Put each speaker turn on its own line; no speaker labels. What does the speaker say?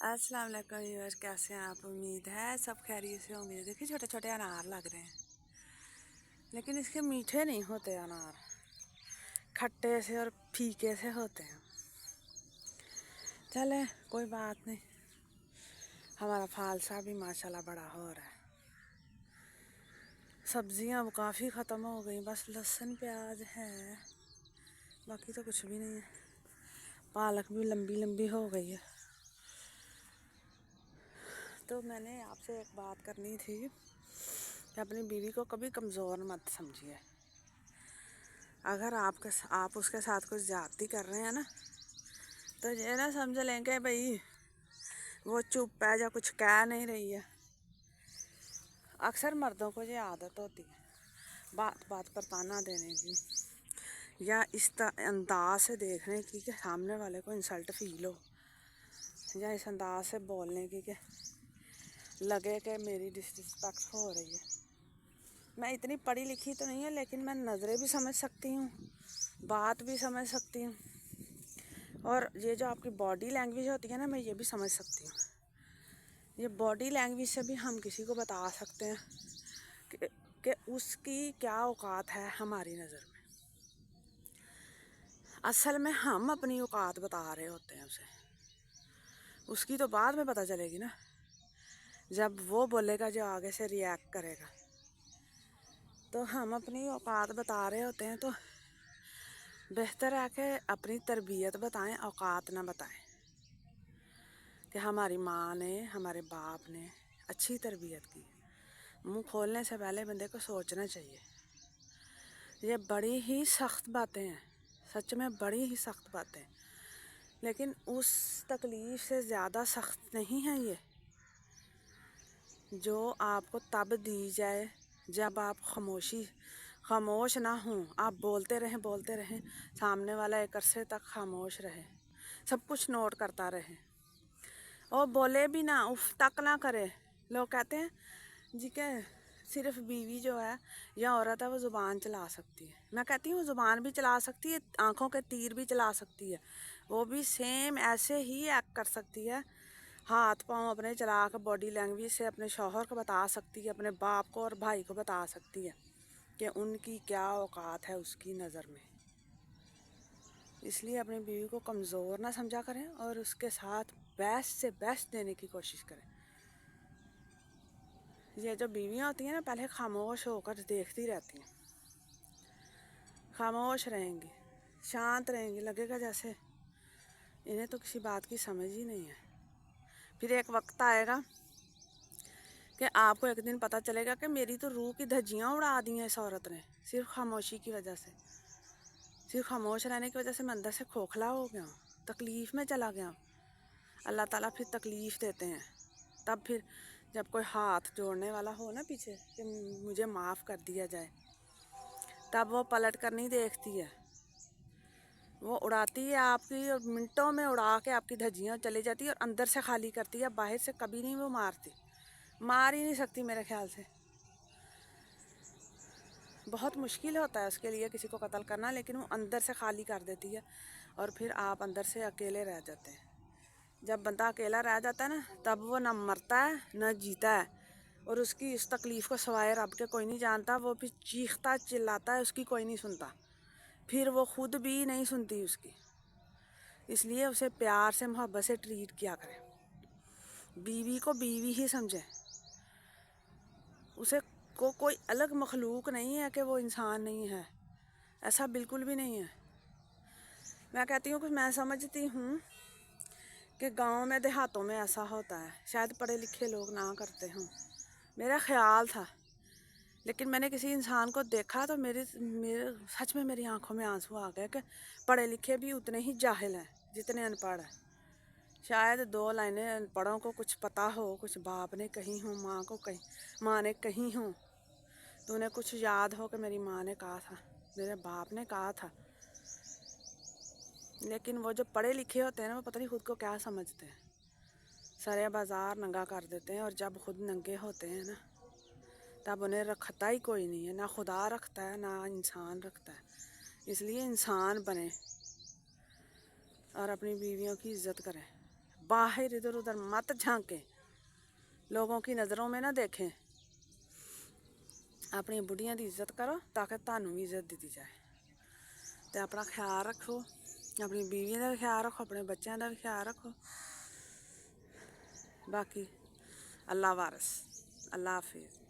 अस्सलाम वालेकुम व्यूअर्स, कैसे हैं आप? उम्मीद है सब खैरियत से होंगे। देखिए छोटे छोटे अनार लग रहे हैं, लेकिन इसके मीठे नहीं होते अनार, खट्टे से और फीके से होते हैं। चले कोई बात नहीं, हमारा फालसा भी माशाल्लाह बड़ा हो रहा है। सब्जियां अब काफ़ी ख़त्म हो गई, बस लहसुन प्याज है, बाकी तो कुछ भी नहीं है। पालक भी लंबी लंबी हो गई है। तो मैंने आपसे एक बात करनी थी कि अपनी बीवी को कभी कमज़ोर मत समझिए। अगर आप उसके साथ कुछ ज़्यादती कर रहे हैं ना, तो ये ना समझ लें कि भाई वो चुप है या कुछ कह नहीं रही है। अक्सर मर्दों को ये आदत होती है बात बात पर ताना देने की, या इस अंदाज से देखने की कि सामने वाले को इंसल्ट फील हो, या इस अंदाज से बोलने की कि लगे कि मेरी डिसरिस्पेक्ट हो रही है। मैं इतनी पढ़ी लिखी तो नहीं है, लेकिन मैं नज़रें भी समझ सकती हूँ, बात भी समझ सकती हूँ, और ये जो आपकी बॉडी लैंग्वेज होती है ना, मैं ये भी समझ सकती हूँ। ये बॉडी लैंग्वेज से भी हम किसी को बता सकते हैं कि उसकी क्या औकात है हमारी नज़र में। असल में हम अपनी औकात बता रहे होते हैं उसे, उसकी तो बाद में पता चलेगी ना, जब वो बोलेगा, जो आगे से रिएक्ट करेगा। तो हम अपनी औकात बता रहे होते हैं, तो बेहतर है कि अपनी तरबियत बताएं, औकात ना बताएं। कि हमारी माँ ने, हमारे बाप ने अच्छी तरबियत की। मुंह खोलने से पहले बंदे को सोचना चाहिए। ये बड़ी ही सख्त बातें हैं, सच में बड़ी ही सख्त बातें, लेकिन उस तकलीफ़ से ज़्यादा सख्त नहीं है ये, जो आपको तब दी जाए जब आप खामोश ना हों। आप बोलते रहें, सामने वाला एक अरसे तक खामोश रहे, सब कुछ नोट करता रहे, और बोले भी ना, उफ तक ना करे। लोग कहते हैं जी के सिर्फ बीवी जो है या औरत है वो ज़ुबान चला सकती है। मैं कहती हूँ ज़ुबान भी चला सकती है, आँखों के तीर भी चला सकती है, वो भी सेम ऐसे ही एक्ट कर सकती है। हाथ पाँव अपने चला कर बॉडी लैंग्वेज से अपने शौहर को बता सकती है, अपने बाप को और भाई को बता सकती है कि उनकी क्या औकात है उसकी नज़र में। इसलिए अपनी बीवी को कमज़ोर ना समझा करें और उसके साथ बेस्ट से बेस्ट देने की कोशिश करें। ये जो बीवियाँ होती हैं ना, पहले खामोश होकर देखती रहती हैं, खामोश रहेंगी, शांत रहेंगी, लगेगा जैसे इन्हें तो किसी बात की समझ ही नहीं है। फिर एक वक्त आएगा कि आपको एक दिन पता चलेगा कि मेरी तो रूह की धज्जियाँ उड़ा दी हैं इस औरत ने, सिर्फ खामोशी की वजह से। सिर्फ खामोश रहने की वजह से मैं अंदर से खोखला हो गया हूँ, तकलीफ़ में चला गया हूँ। अल्लाह ताला फिर तकलीफ़ देते हैं। तब फिर जब कोई हाथ जोड़ने वाला हो ना पीछे कि मुझे माफ़ कर दिया जाए, तब वो पलट कर नहीं देखती है, वो उड़ाती है आपकी, और मिनटों में उड़ा के आपकी धज्जियाँ चली जाती है और अंदर से खाली करती है। बाहर से कभी नहीं वो मारती, मार ही नहीं सकती मेरे ख्याल से। बहुत मुश्किल होता है उसके लिए किसी को कत्ल करना, लेकिन वो अंदर से खाली कर देती है और फिर आप अंदर से अकेले रह जाते हैं। जब बंदा अकेला रह जाता है ना, तब वो न मरता है न जीता है, और उसकी इस तकलीफ़ को सवाए रब के कोई नहीं जानता। वो फिर चीखता चिल्लाता है, उसकी कोई नहीं सुनता, फिर वो खुद भी नहीं सुनती उसकी। इसलिए उसे प्यार से मोहब्बत से ट्रीट किया करें, बीवी को बीवी ही समझें। उसे कोई अलग मखलूक नहीं है कि वो इंसान नहीं है, ऐसा बिल्कुल भी नहीं है। मैं कहती हूँ कि मैं समझती हूँ कि गांव में देहातों में ऐसा होता है, शायद पढ़े लिखे लोग ना करते हों, मेरा ख्याल था। लेकिन मैंने किसी इंसान को देखा तो मेरे सच में मेरी आंखों में आंसू आ गए कि पढ़े लिखे भी उतने ही जाहिल हैं जितने अनपढ़ हैं। शायद दो लाइनें अनपढ़ों को कुछ पता हो, कुछ बाप ने कही हो, माँ ने कही हो, तो उन्हें कुछ याद हो कि मेरी माँ ने कहा था, मेरे बाप ने कहा था। लेकिन वो जो पढ़े लिखे होते हैं ना, वो पता नहीं खुद को क्या समझते हैं, सारे बाज़ार नंगा कर देते हैं, और जब खुद नंगे होते हैं ना, तब उन्हें रखता ही कोई नहीं है, ना खुदा रखता है ना इंसान रखता है। इसलिए इंसान बने और अपनी बीवियों की इज़्ज़त करें, باہر ادھر ادھر مت جھانکیں، لوگوں کی نظروں میں نہ دیکھیں، اپنی بڑھیاں دی عزت کرو تاکہ تانوں بھی عزت دیتی جائے۔ تے اپنا خیال رکھو، اپنی بیوی کا بھی خیال رکھو، اپنے بچوں کا بھی خیال رکھو۔ باقی اللہ وارث، اللہ حافظ۔